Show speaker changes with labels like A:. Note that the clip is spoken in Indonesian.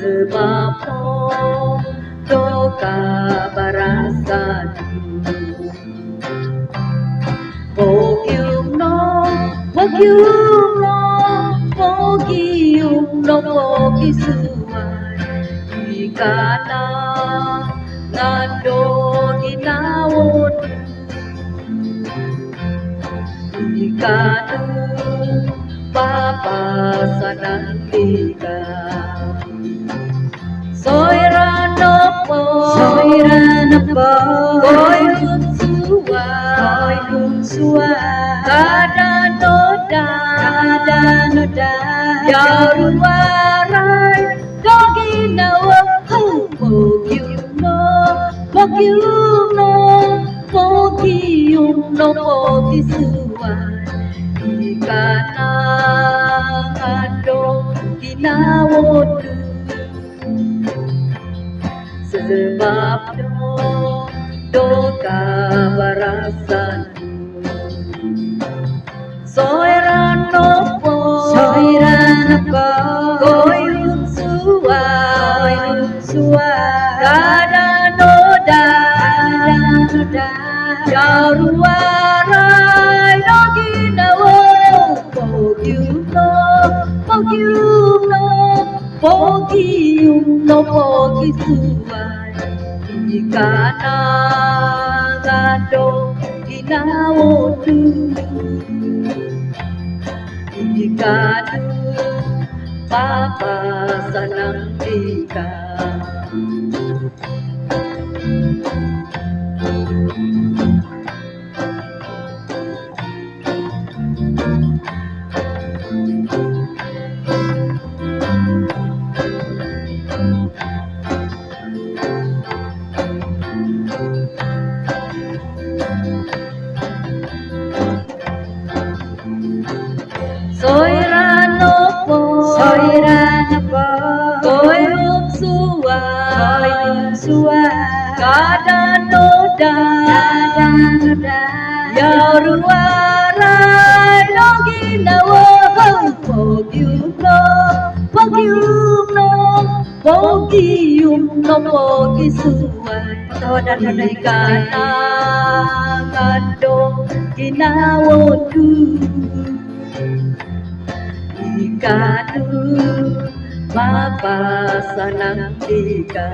A: sebab doka barasan Pogium no pogi suai ikana ngando ginawon ikanu papa sanandika soirana po koyun suai kada noda yaruarai doginawa pogium no pogi suai ikana ngando ginawodu sebab doka barasan soirana po koyun suai kada noda yaruarai doginawa pogium no pogi suai ikana ngando ginawodu ikanu papa sanandika soirana po koyun suai kada noda yaruarai doginawa pogium no pogi suai ikana ngando ginawodu ikanu papa sanandika